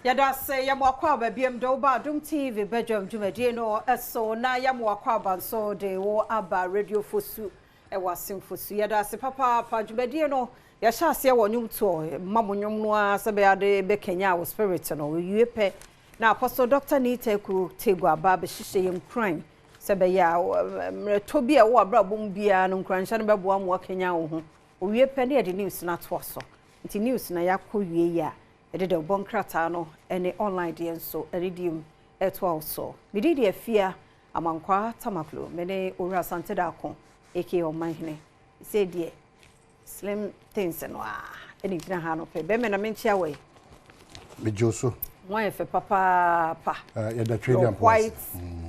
Yada say Yamwakwa BM Badwam TV Badwam Media so na Yamwakwa banso de wo aba radio fosu e wasim fosu yada se papa Badwam no ya sha se wonwum to mamonwom no asabe ade be Kenya wo spirit no wipe na Apostle Dr. Nita ku tego aba be hihye yem kran sebe ya mreto bi e wo abrabom bia no kran hye no beboa mo Kenya wo ho wipe na de news na to so nti news na yakọ ya edede bonkrata no ene online de so redeem eto also mididi afia amankwa tamaklo mene owura sante da kon eke omanhene say die slim things no ene gina ha no pe be me na menchia we me joso one fe papa pa yeah the trading white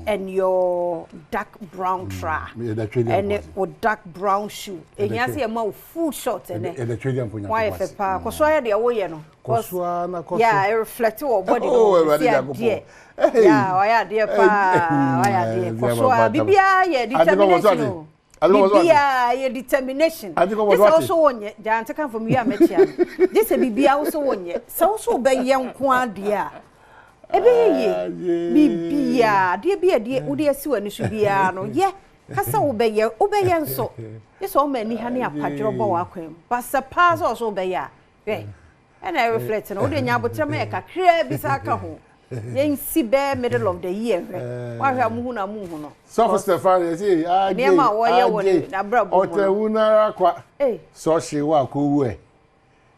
and your dark brown tra and with dark brown shoe and you see a more full short and the trading point why fe pa ko so ya de wo ye no yeah it reflect your body yeah why de pa why de ko so bibia ye determination bibia ye determination this also wonye jante kan from you amechia this bibia also wonye so be ye nko ade a ebe ye bibia de bia de wo de asi wani so bia no ye kasa wo be ye nso this all many hani apadro bo wa kwem but surpass also be ya and I reflect no de nya botre me kakra bi sa ka ho yen si be middle of the year wa hwa mu hu na mu hu no so Stefan say ah ne ma wo ye wo na brabo mo otewuna akwa so she wa ko wu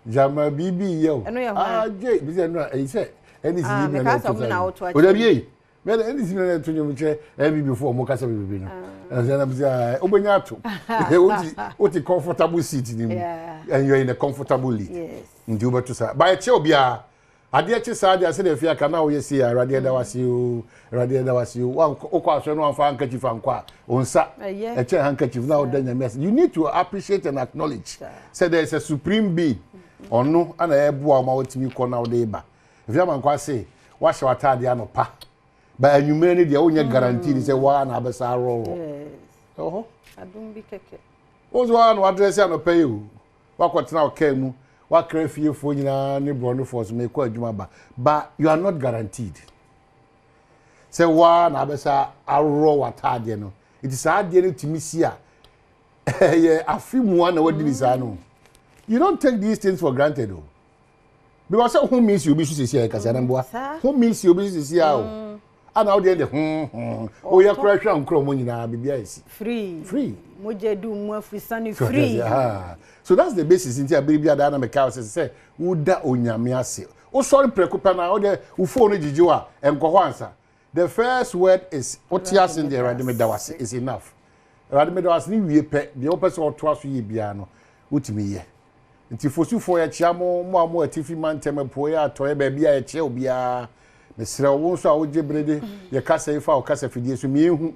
jama bibi ye o ah je bi say no e say any si me na o da bi me any si me na to nyum che e bi before mo kasa bibi no na bi say obenya ato o ti comfortable seat ni and you are in a comfortable lead yes ndi obeto sa ba che obia ade che sa ade se de fia kana wo yesi ya rade da wasi o wan okwa aso no anfa handkerchief ankwa onsa e che handkerchief na odanya mess you need to appreciate and acknowledge say there is a supreme being ono ana ebo ma wotimi ko na ode ba fia mankwa say wa hye watade anopa ba anwumere ne de wonya guarantee ni say wa na abesa ro oho adum bi keke ozo wa no address anopa yi o wa kwotena oka mu wa krafie fo nyina ne brono force me ko adwuma ba but you are not guaranteed say wa na abesa arro watade no it is ade no timisi a ye afimu na wadi bisa no you don't take these things for granted though because who means you be so say kasa na mboa who means you be so say o ana o de o ya krahwa nkro mo nyina bibia esi free moje du mu afisani free so that's the basis in there bibia da na me ka say wo da onyame ase o sorry preocupa na o de wo phone gigiwa enko ansa the first word is otias in the radime dawase is enough radime dawase ni wie pe de o pese o to aso ye bia no wotimi ye nti fosufo ya chia mo atifi mantem po ya to e ba bia ya chia obia mesra wo so a wo jebrede ye kasa ifa o kasa fidie so miehu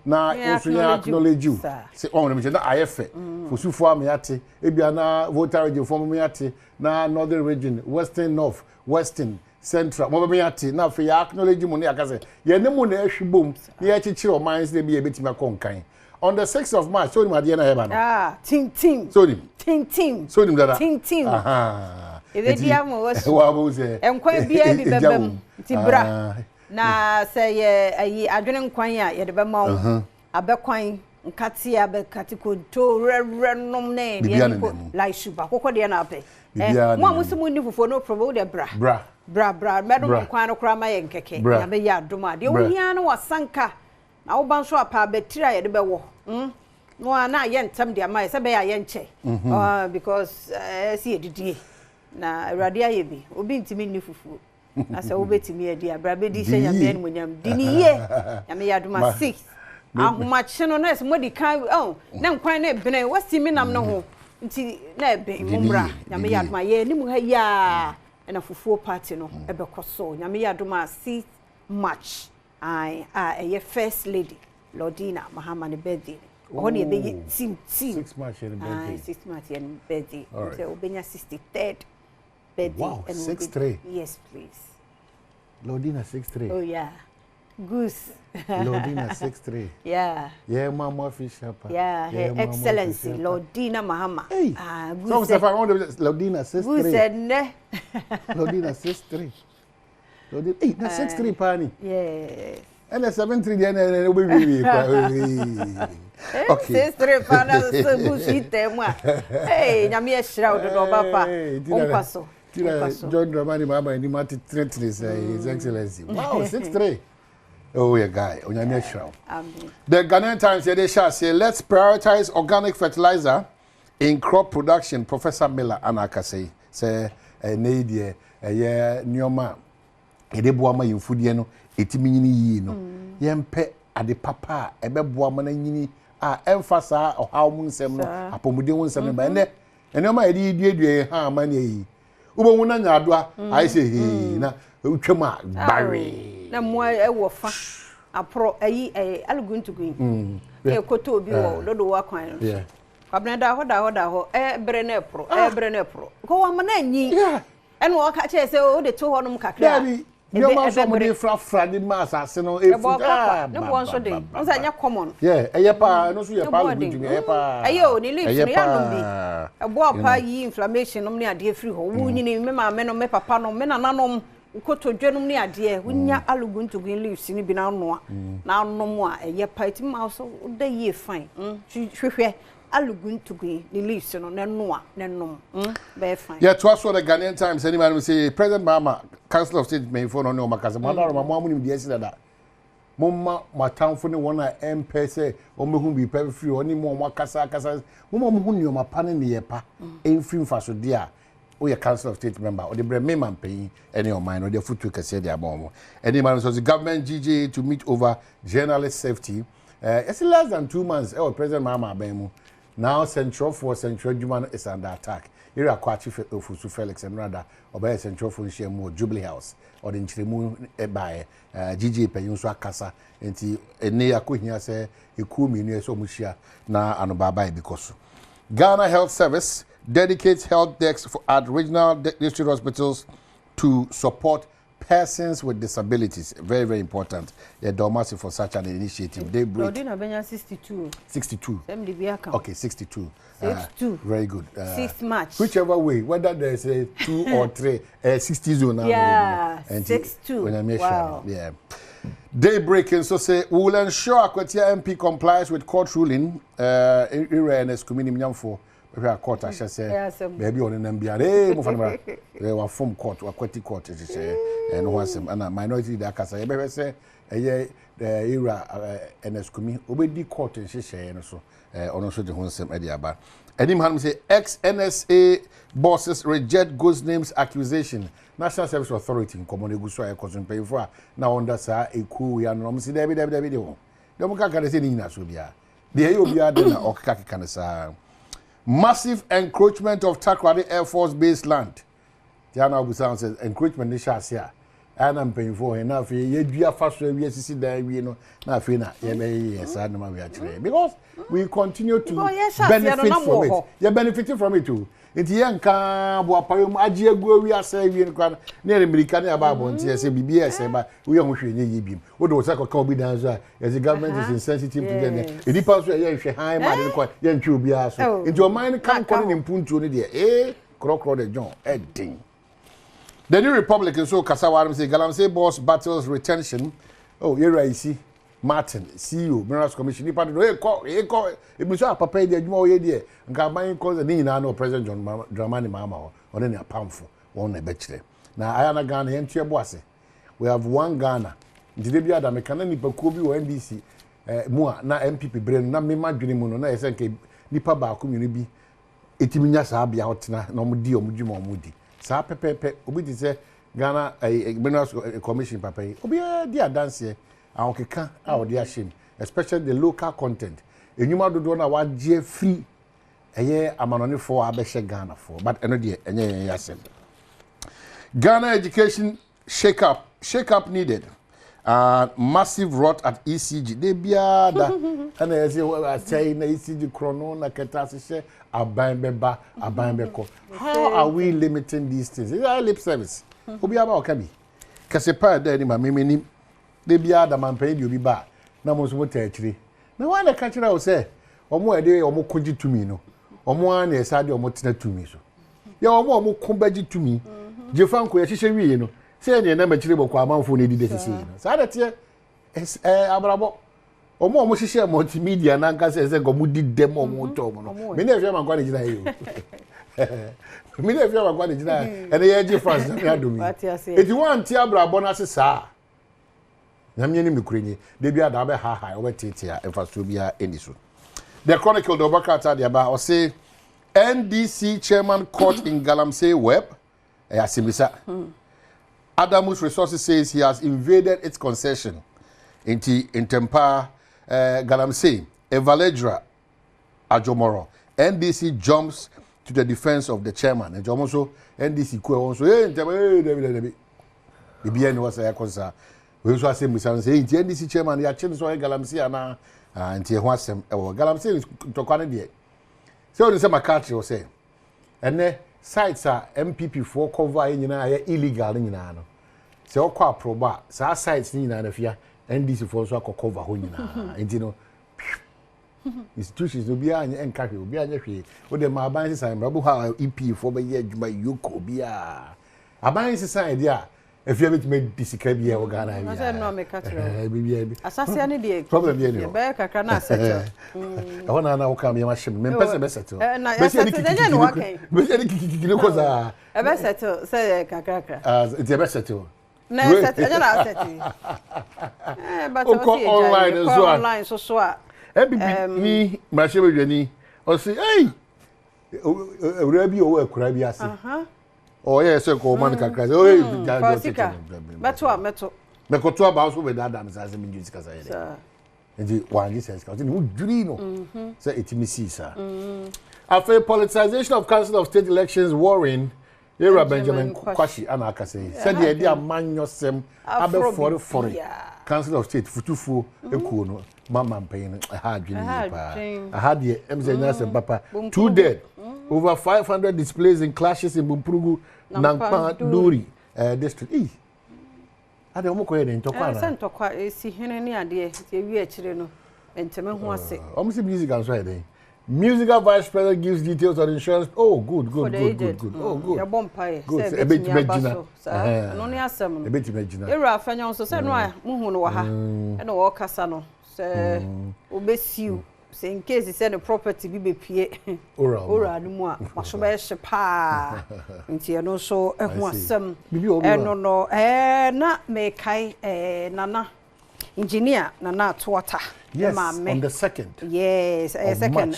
na wo so ya acknowledge you say on me na ayefe fosufo am yate e bia na voter region form yate na northern region western north western central mo be yate na fe ya acknowledge mu na ya kasa ye ne mu na ehwibom na ya chichire o mines na bia betima konkan on the 6th of March so ni made na heba no ting so ni so ni dada ting aha ebe dia mo wo wa bo se enkwa bia bi bebam ti bra na say ayi adwene nkwan a ye de be ma wo abekwan nkati abekati ko to renom na ye ko like sugar kokko de na ape mo amusimu ni fufo no probo de bra medum nkwan no kra ma ye nkeke ya be ya adoma de wo hia no wasanka na wo ban so apa betira ye de be wo no na ye ntam de ama se be ya ye nche because see edidie na awrade aye bi obi ntimi ni fufu na se wo betimi edi abrabe di hye nyame no nyam di ni ye nyame ya duma 6 ahuma che no na se modi kan na nkwan na bene wasimi nam no ho nti na ebe mumbra nyame ya duma ye ni mu ha ya na fufu party no ebe koso nyame ya duma 6 March a first lady Lordina Mahama ne birthday oni ebe team 6 March and birthday 6 March and birthday so obenya 63rd birthday. Wow, 6'3". Yes, please. Lordina 6'3". Oh yeah. Goose. Lordina 6'3". Yeah. Yeah, Mama Fisher. Yeah, Her Excellency Lordina Mahama. Hey. Goose. So Stefan, Lordina 6'3". Goose said ne. Lordina 6'3". Hey, that's 6-3 pani. Yes. And a 7-3 then and we okay. 6-3 pana so bushi tema. Hey, na me shroud do papa. Onpaso. John Dramani Mama and Nimati Trentness, His Excellency. Wow, 6-3. Oh, yeah, guy. Onyame shroud. The Ghanaian Times they shall say, let's prioritize organic fertilizer in crop production. Professor Miller Anaka say need ye nyoma edeboa ma yimfudie no etimi nyini yi no yempe ade papa ebeboa ma na nyini a emphasize ohaw mu nsem no apomuden mu nsem no ba ene nyoma edi duedue ha ma na yi ubonwu na nyadoa ai say he na utwam a bare na mo ewo fa apro ayi aluguntugun e koto obi wo dodo wa kwan no kwabnada ho bre na pro ko wa ma na nyi eno o ka che say o de to honum kakra nyoma so mo de fra de mass aseno efu ne bo so de on sa nya common eyepa no so ye pa aluguntugun eyepa ayo ni leaf no ya no bi ebo pa yi inflammation no ne ade free ho wu nyini me ma me no me papa no me nananom ukoto dwenum ne ade wunya aluguntugun leaves ni bi na no na anom a eyepa ti ma so da yi fine hwehwe aluguntugun the leaves no na no na nom be fine to us for the Ghanaian Times any man say President Mahama Council of State main for no makasa madaro ma mo nim de esi da momma matamfo ne wona MP say o mehu bi pa free oni mo makasa momma mo hu nioma pa ne yepa enfri mfaso de a o ye Council of State member o de bre me man pay any o mine o de futu kase de abon any man so the government GJ to meet over journalist safety it's less than 2 months President Mahama abemu. Now Central Juman is under attack. Here Akwatia Ofusu Felix and rather obey Central for Shemu Jubilee House or the Nchiremu by GG Penyuswa Kasa and near Kuhia say Ikumi near Somushia na Anobaba because Ghana Health Service dedicates health desks at regional district hospitals to support persons with disabilities. Very, very important. They're massive for such an initiative. They break. 62. 62. Okay, 62. 62. Very good. 6 March. Whichever way, whether there's a 2 or 3, 60 zone. Yeah, 62. Wow. Yeah. Daybreak and so say we will ensure Akwatia MP complies with court ruling. In community for. We are court, I shall say, maybe on an MBA, Mufana, they were from court, aquatic court, and once and a minority that can say, a year, the era, and as coming, obey court and she say, and so, on also the Honsem Ediaba. And him say, ex-NSA bosses reject ghost names accusation. National Service Authority in Common Gusua, cousin pay for now under Sa, a cool, and Romsey, David. The Mukaka is in Nasubia. The Ayobia, then, or Kakanasa. Massive encroachment of Takrady Air Force Base land. Diana Busan says encroachment is here. And I'm paying for enough. You do a fast way, we see that we know. Now, Fina, yes, I know we actually. Because we continue to benefit from it. You're benefiting from it too. It's young car, Wapayum, Ajia, we are saying, near American about BBS, but we are wishing you. What was that called be done as the government is insensitive to them? It depends where you high man, young to be asked. Into your mind can't call him Puntu, dear, crock the John, Edding. The New Republican so Kasawaram say Galamsey boss battles retention. Oh, here I see. Martin, CEO, Minerals Commission, he parted, it was a papa, the more idea, and Carmine calls the Nina, no President John Dramani Mama, or any a poundful, one a bachelor. Now, I am a Ghana and Tiaboise. We have one Ghana. Did be other mechanic Pakubi or NBC, more, not MPP brain, not me, my dream, no, I think Nipa Ba community, 80 minutes I'll be out now, no Mudi or Mujimo Moody. Sa Pepe, Obi say Ghana, a Minerals Commission, Papa, Obi, dear dance. Aokeka out their shame, especially the local content. A new model donor what J free a year I'm only for Abesha Ghana for, but another year, and yes. Ghana education shake up needed. Massive rot at ECG. They be and as I say, ECG chrono, na ketasishe, abambeba. How are we limiting these things? It's our lip service. Obi about Kabi. Kasepa, daddy, my mimi. They be other man paid you be back. No most what actually. No one the country will say, or more a day or more could to me, no. Or more side or more to me. So. You are more combated to me. Jefranco, she say, you know, say ne na machire bokwa amanfo ne dide sisi sa da tie abrabo omo hihye multimedia na nka se gomu didem omo to omo no me na efia mankwa ne gina yo me na efia mankwa ne gina ene ye ji France na adomi eti wan tie abrabo na se sa nyamye ni mikurenye de bia da be ha obetete a infrastructure bia eniso. The Chronicle the Obakata de ba o say NDC chairman caught in Galamsey web asimisa Adamus Resources says he has invaded its concession in Tempa Galamsey Evaledra Ajomoro. NDC jumps to the defense of the chairman and also NDC ko so David the was a concern we so say NDC chairman ya chin so Galamsey ana anti ho asem Galamsey to kwane de so you say McCarthy will say and sites are MPP for cover nyina illegal nyina no se okwa proba sa sites nyina na fia NDC for so cover ho nyina enti no institutions no bia anya enka hwe obi anya hwe o de ma ban sisa mrabu ha EP for be ye adwuma yoko bia aban sisa e dia efia betime disika bia o Ghana bia na se no me katro bia asase ane de problem bia ni be kakra na settle ona na wo kam ye ma hye me pese be settle na ya settle de no wakai be se kikiki ko za e be settle se kakra it be settle na settle de na settle but online so a ni ma hye be dwani o say hey ewura bi o wa kura bi ase oh yes ko man kakra oh meto mekoto aba so be dada msase mi music kasa yede ndi wan Jesus ka ni uduri no say etimisi sa after politicization of Council of State elections worrying Era Benjamin Kwashi anaka say said the idea amanyosem abe for Council of State futufu ekuo no mama mpayin ha adwene pa ha de emzenya sem papa 2 dead over 500 displays in clashes in Bumpurugu Nangpa Duri district ade omo ko yede ntokwa na sentokwa esi hene ni ade ti ewi akire no enteme ho ase omo si music and so yede musical vice president gives details on insurance oh good oh good ya bompae say ebeti medina no ni asem no ebeti medina era Afenyo so say no a muhu no wa ha e no wo kasa no say obesiu say in case say the property bi be pie ora no mu a maso be hye pa nti e no so ehu asem e no na me kai nana engineer nana atwata yes on the second second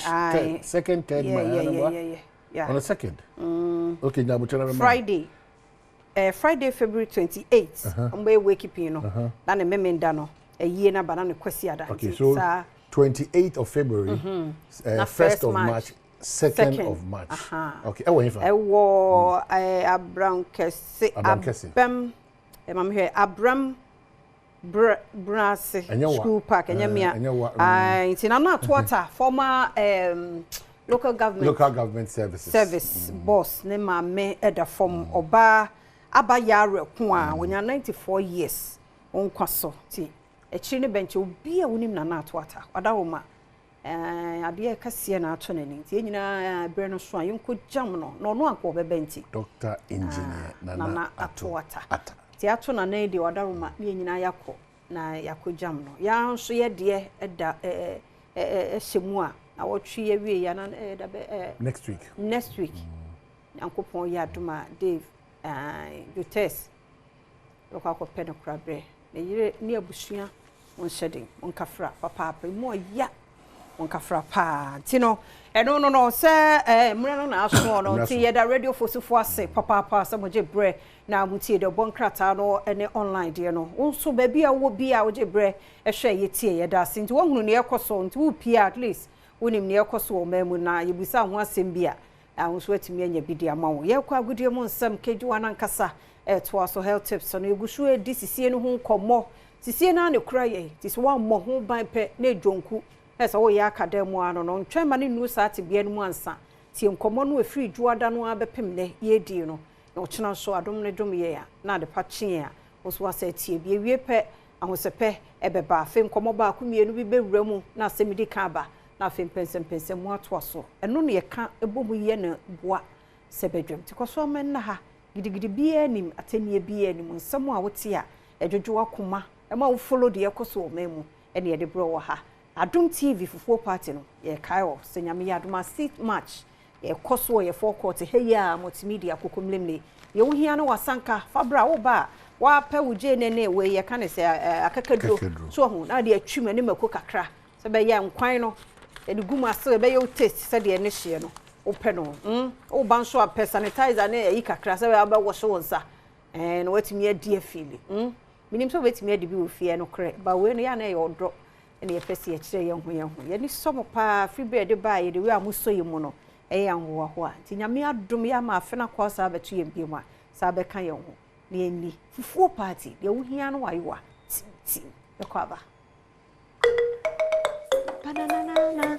second third yeah on the second okay Friday February 28th mbe wake up no na ne memenda no eyie na bana ne kwasi ada okay so 28th of February 1st of March 2nd of March okay ewo Abram Kese Abam mamhe Abram Brase school park enyamia intina na atwata former local government service boss ne mame eda from oba abayare ko a wonya 94 years onkwaso ti echi ne bench obi a wonim na atwata wadawoma ade kase na ato nani ti nyina bre no so ayonko jam no no akọ bebenti Dr. Engineer Nana atwata ti ato na na de wadawoma ne nyina yakọ na yakojam no ya nso ye de eda ehemu a na wotwe ye wie ya na da be next week yankopon ya duma Dave Jutes lokako pe no krabre na yire ni abusua won shedin won kafra papa mo ya won kafra pa ti no no se mura no na aso no ti ye da radio fosufo ase papa se moje bre na mutie de bonkrata no ene online de no wonso ba bia wo bia woje bre ehwe ye tie ye da sinti wo hunu ne ekoso nti wo pia at least wonim ne ekoso o mamu na yebusa ho asem bia wonso atimi anya bidia ma wo ye kwa agudie mu nsam kejuwa na nkasa to aso health tips no egusu edi sisie no ho nkomo sisie na ne kura ye tisi wa mo ho ban pe na edwonku esa wo ya akademu ano no ntwema ne nu saati bia no mu ansa tie nkomo no efiri juada no abepem ne ye di no na ochina so adom ne dom ye ya na de pachi ya oso asa tie bia wie pe ahosepe ebeba afi nkomo ba akumienu bi bewura mu na asemidi ka ba na afi pensem mu ato aso eno ne ye ka ebomu ye na boa sebedwem ti koso men na ha gidigidi bi anim atenie bi anim nsɛm a wote a edwodwo akoma ma wo follow de ekoso o memu ene ye de bro wo ha Adom TV fufuo party no ye kai o senyame ya adom seat match ye koso ye forecourt heya multimedia kokomlemle ye wo hia no wasanka fabra wo ba wa pa wuje nene we ye ka ne se akakadro so ho na de atwim ne mako kakra se be ya nkwan no e de guma se be ye taste se de ne hye no wo pe no wo ban so a sanitizer ne yi kakra se be aba wo so wonsa no watimi adi afili minim so watimi adi bi wo fie no kre ba we no ya na ye odro ene ye pese ye kire ye ho ye ni somo pa free bread ba ye de we amuso ye mu no e ya ho ho a ti nyame adom ya ma afena kwa sa betu ye bi mu a sa be kan ye ho na ye ni fufuo party ye wo hia no wayewa ti be kwa ba banana